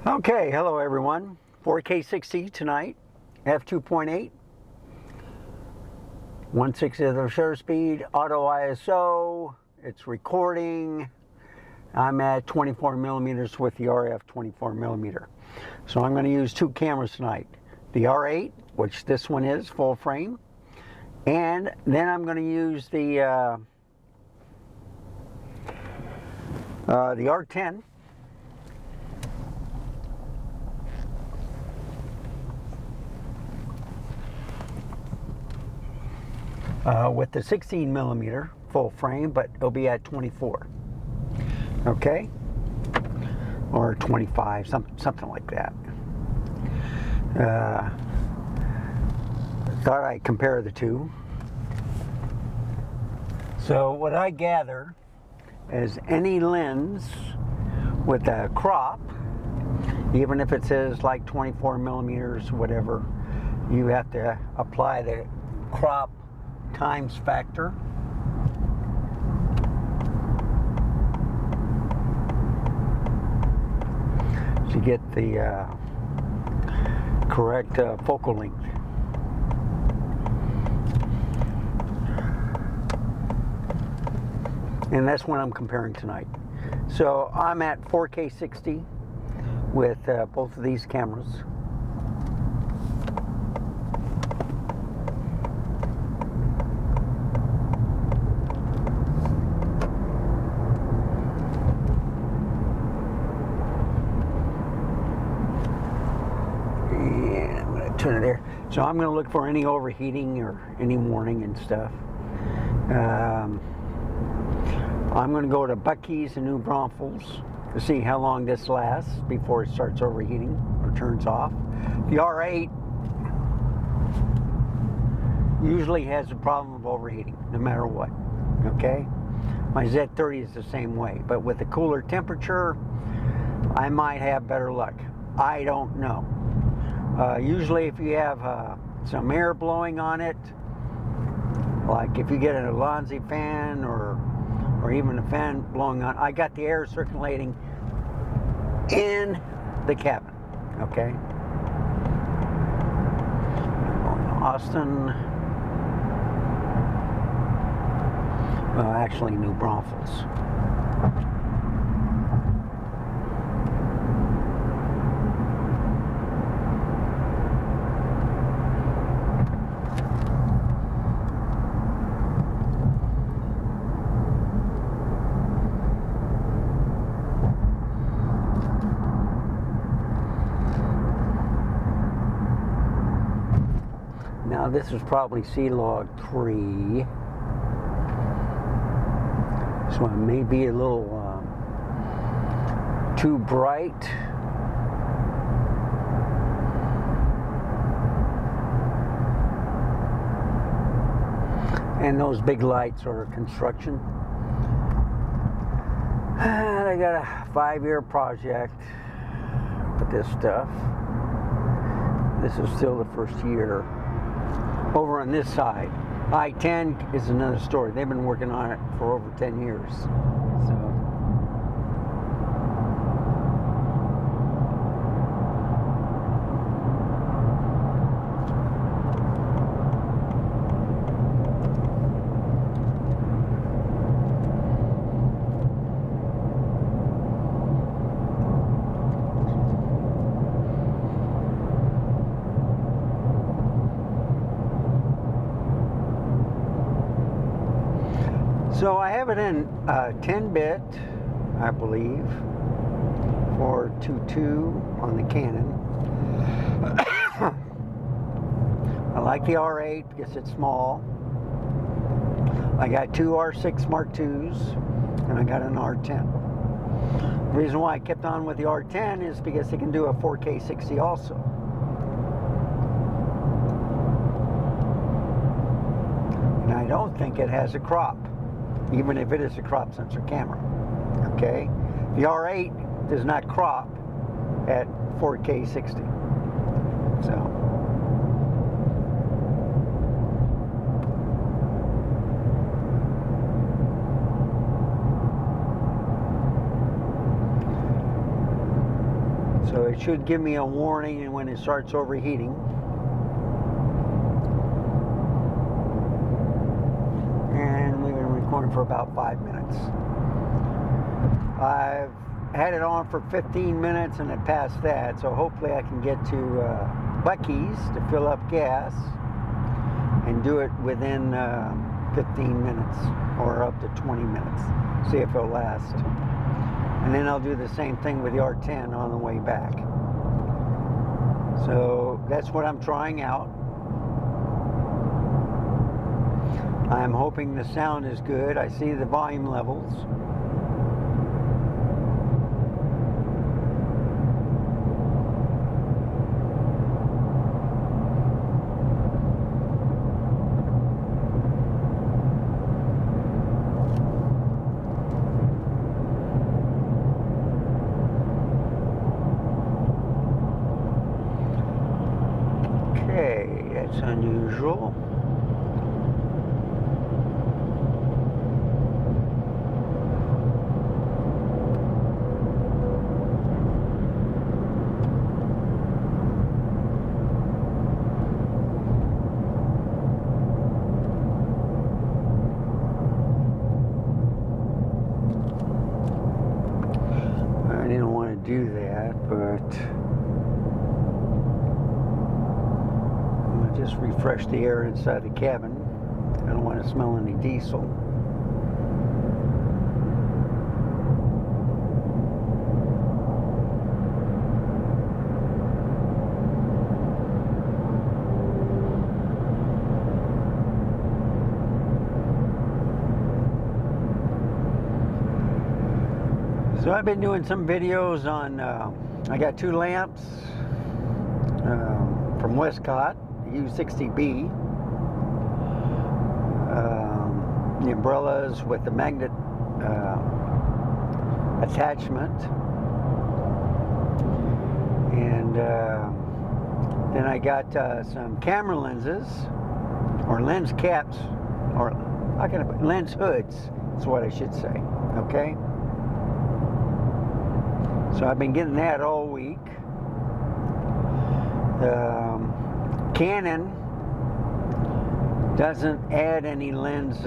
Okay, hello everyone. 4K 60 tonight, f2.8, 1/6 shutter speed, auto ISO. It's recording. I'm at 24 millimeters with the RF 24 millimeter. So I'm going to use two cameras tonight. The R8, which this one is full frame, and then I'm going to use the R10. With the 16 millimeter full frame, but it'll be at 24. Okay, or 25, something like that. Thought I'd compare the two. So what I gather is any lens with a crop, even if it says like 24 millimeters, whatever, you have to apply the crop times factor. To get the correct focal length. And that's what I'm comparing tonight. So I'm at 4K 60 with both of these cameras. Turn it there. So I'm going to look for any overheating or any warning and stuff. I'm going to go to Bucky's in New Braunfels to see how long this lasts before it starts overheating or turns off. The R8 usually has a problem of overheating no matter what. Okay? My Z30 is the same way, but with a cooler temperature I might have better luck. I don't know. Usually if you have some air blowing on it, like if you get an Alonzi fan or even a fan blowing on, I got the air circulating in the cabin, okay? Austin, well actually New Braunfels. Now this is probably C-Log 3, so it may be a little too bright. And those big lights are construction. And I got a 5-year project with this stuff. This is still the first year. Over on this side, I-10 is another story. They've been working on it for over 10 years. So I have it in 10-bit, I believe, 422 on the Canon. I like the R8 because it's small. I got two R6 Mark IIs and I got an R10. The reason why I kept on with the R10 is because it can do a 4K 60 also. And I don't think it has a crop, even if it is a crop sensor camera. Okay? The R8 does not crop at 4K 60. So it should give me a warning when it starts overheating. And we've been recording for about 5 minutes. I've had it on for 15 minutes and it passed that, so hopefully I can get to Buc-ee's to fill up gas and do it within 15 minutes or up to 20 minutes. See if it'll last. And then I'll do the same thing with the R10 on the way back. So that's what I'm trying out. I'm hoping the sound is good. I see the volume levels. That's unusual. I didn't want to do that, but just refresh the air inside the cabin. I don't want to smell any diesel. So I've been doing some videos on, I got 2 lamps from Westcott. U60B, the umbrellas with the magnet attachment, and then I got some camera lenses, or lens caps, or how can I put lens hoods, is what I should say. Okay, so I've been getting that all week. Canon doesn't add any lens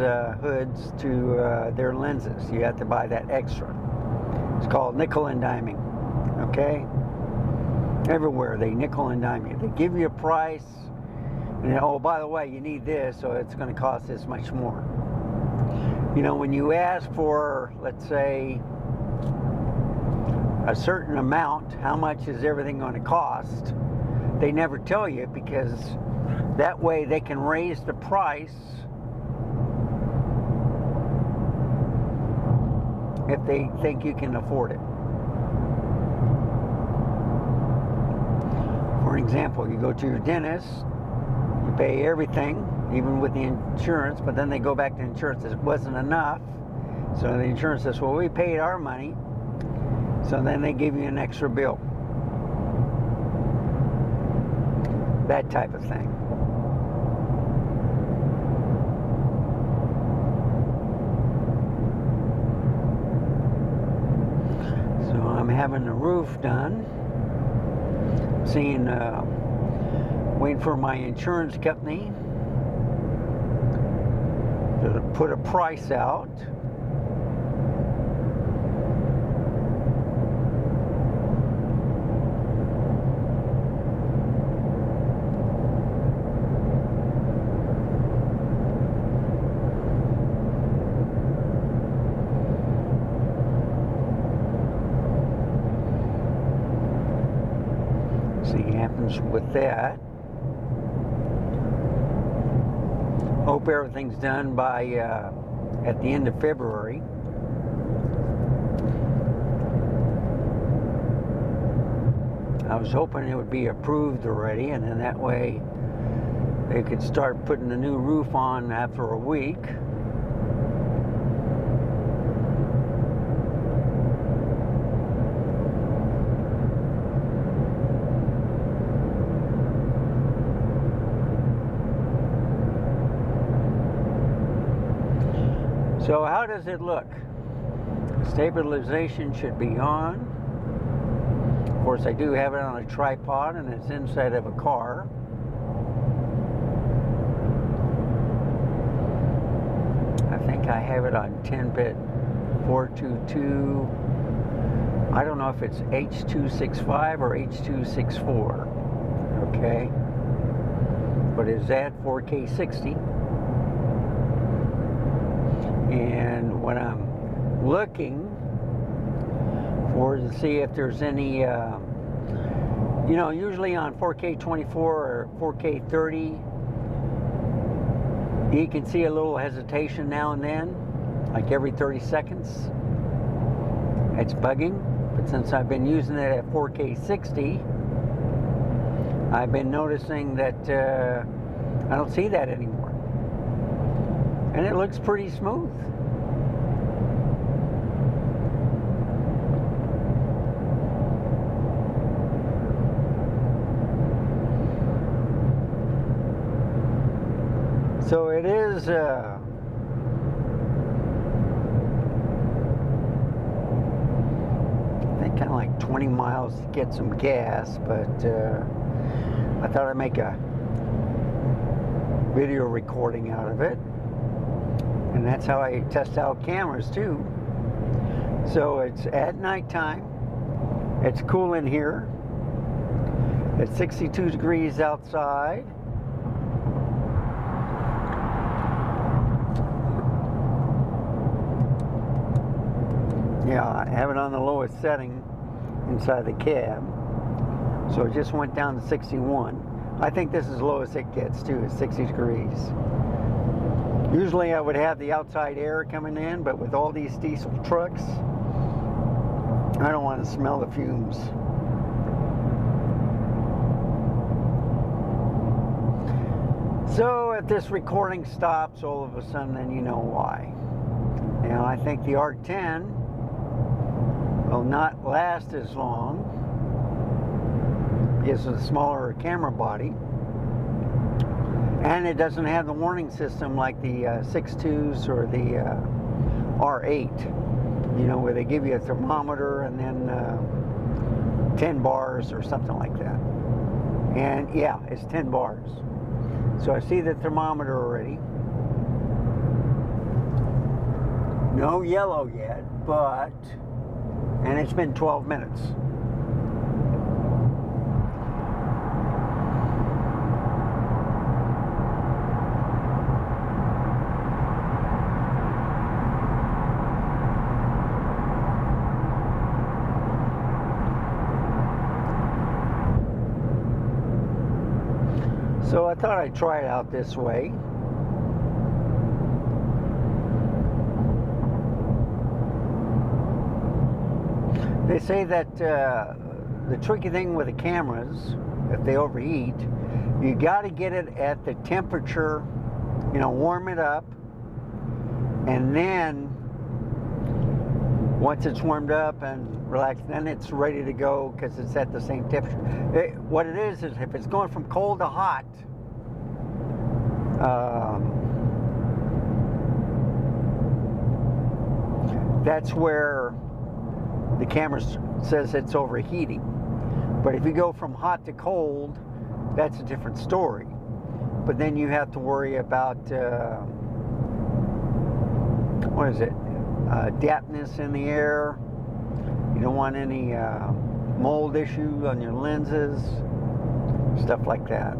hoods to their lenses. You have to buy that extra. It's called nickel and diming. Okay? Everywhere they nickel and dime you. They give you a price, and oh, by the way, you need this, so it's going to cost this much more. You know, when you ask for, let's say, a certain amount, how much is everything going to cost? They never tell you, because that way they can raise the price if they think you can afford it. For example, you go to your dentist, you pay everything, even with the insurance, but then they go back to insurance, it wasn't enough. So the insurance says, well, we paid our money, so then they give you an extra bill. That type of thing. So I'm having the roof done. Waiting for my insurance company to put a price out. See what happens with that. Hope everything's done by at the end of February. I was hoping it would be approved already, and then that way they could start putting the new roof on after a week. So how does it look? Stabilization should be on. Of course, I do have it on a tripod, and it's inside of a car. I think I have it on 10-bit 422. I don't know if it's H.265 or H.264. Okay, but it's at 4K 60. And what I'm looking for to see if there's any, you know, usually on 4K 24 or 4K 30, you can see a little hesitation now and then, like every 30 seconds. It's bugging, but since I've been using it at 4K 60, I've been noticing that I don't see that anymore. And it looks pretty smooth. So it is I think kind of like 20 miles to get some gas, but I thought I'd make a video recording out of it. And that's how I test out cameras too. So it's at nighttime. It's cool in here. It's 62 degrees outside. Yeah, I have it on the lowest setting inside the cab. So it just went down to 61. I think this is the lowest it gets too, is 60 degrees. Usually I would have the outside air coming in, but with all these diesel trucks, I don't want to smell the fumes. So if this recording stops all of a sudden, then you know why. Now I think the R10 will not last as long because of the smaller camera body, and it doesn't have the warning system like the 6.2s or the R8, you know, where they give you a thermometer and then 10 bars or something like that. And yeah, it's 10 bars. So I see the thermometer already. No yellow yet, but, and it's been 12 minutes. So I thought I'd try it out this way. They say that the tricky thing with the cameras, if they overheat, you got to get it at the temperature, you know, warm it up, and then once it's warmed up and relaxed, then it's ready to go because it's at the same temperature. What it is if it's going from cold to hot, that's where the camera says it's overheating. But if you go from hot to cold, that's a different story. But then you have to worry about what is it? Dampness in the air. You don't want any mold issue on your lenses, stuff like that.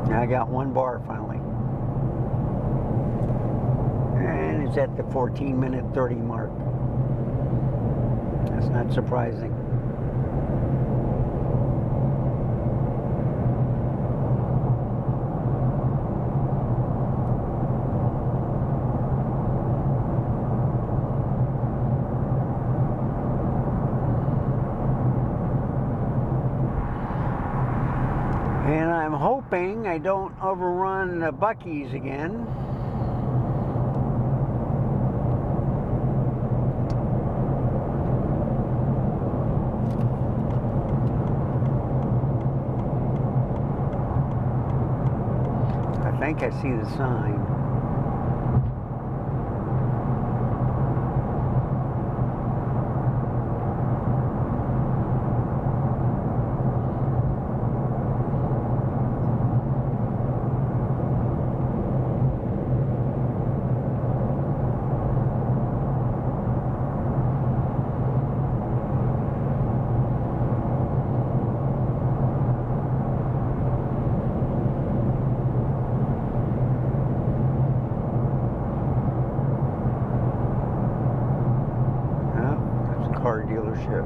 I got 1 bar finally. And it's at the 14-minute 30 mark. That's not surprising. hoping I don't overrun the Buc-ee's again. I think I see the sign. Car dealership.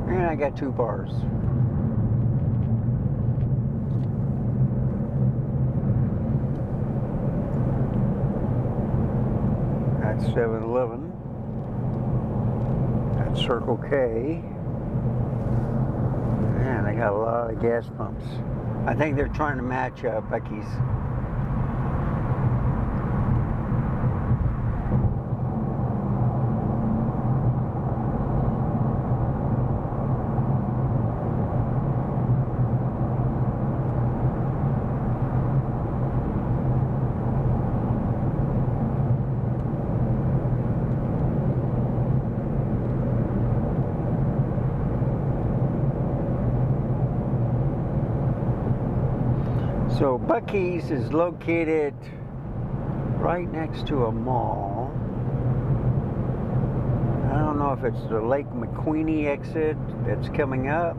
And I got 2 bars. That's 7-Eleven. That's Circle K. Man, they got a lot of gas pumps. I think they're trying to match Buc-ee's. So Buc-ee's is located right next to a mall. I don't know if it's the Lake McQueenie exit that's coming up.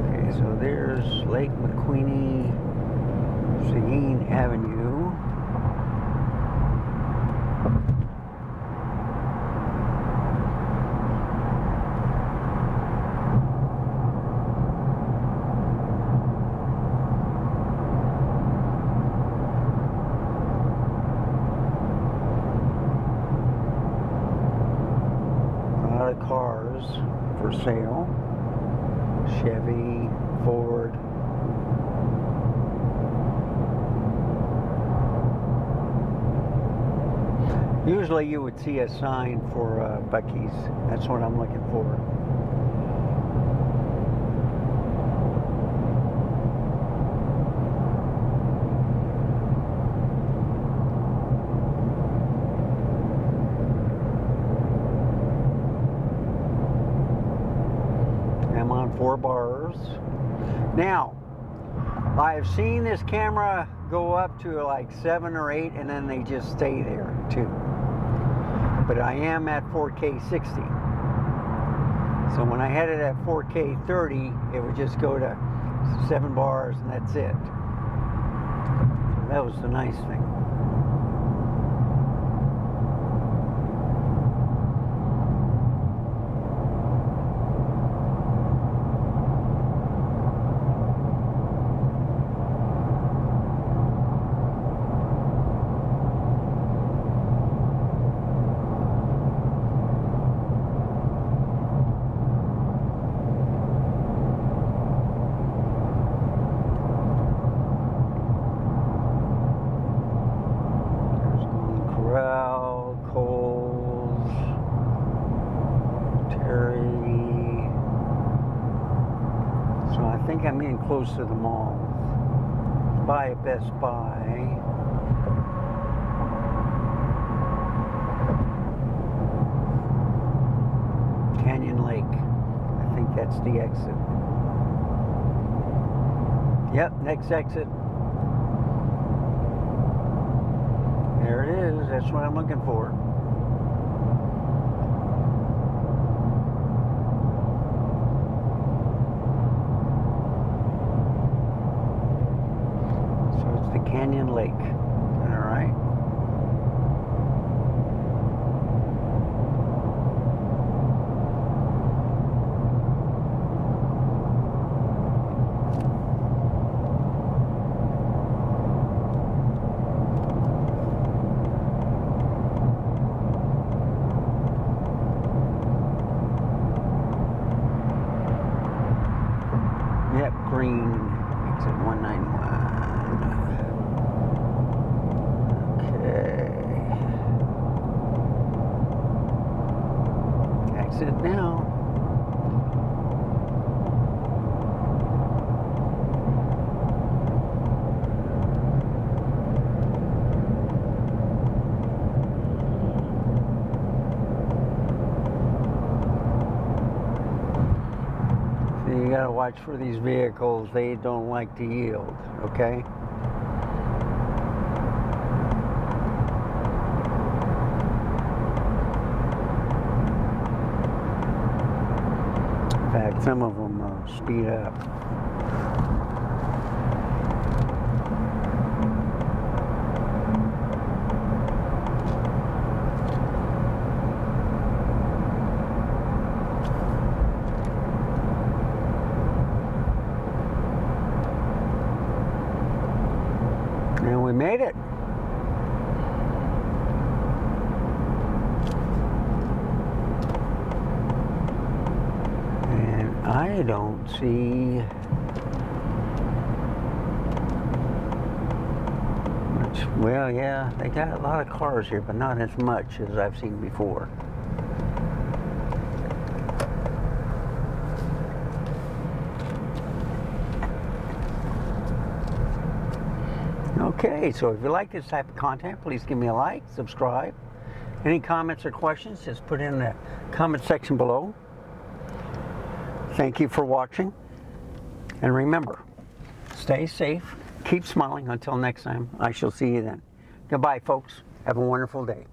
Okay, so there's Lake McQueenie, Seguin Avenue. A lot of cars for sale. Chevy, Ford. Usually you would see a sign for Buc-ee's. That's what I'm looking for. I'm on 4 bars. Now, I've seen this camera go up to like 7 or 8 and then they just stay there too. But I am at 4K 60. So when I had it at 4K 30, it would just go to 7 bars and that's it. So that was the nice thing. I think I'm getting close to the mall. By a Best Buy. Canyon Lake. I think that's the exit. Yep, next exit. There it is. That's what I'm looking for. Canyon Lake. All right. green, exit 191. Okay. Exit now. You gotta watch for these vehicles. They don't like to yield, okay? In fact, some of them speed up. And we made it. And I don't see much. Well, yeah, they got a lot of cars here, but not as much as I've seen before. Okay, so if you like this type of content, please give me a like, subscribe. Any comments or questions, just put in the comment section below. Thank you for watching. And remember, stay safe, keep smiling. Until next time, I shall see you then. Goodbye, folks. Have a wonderful day.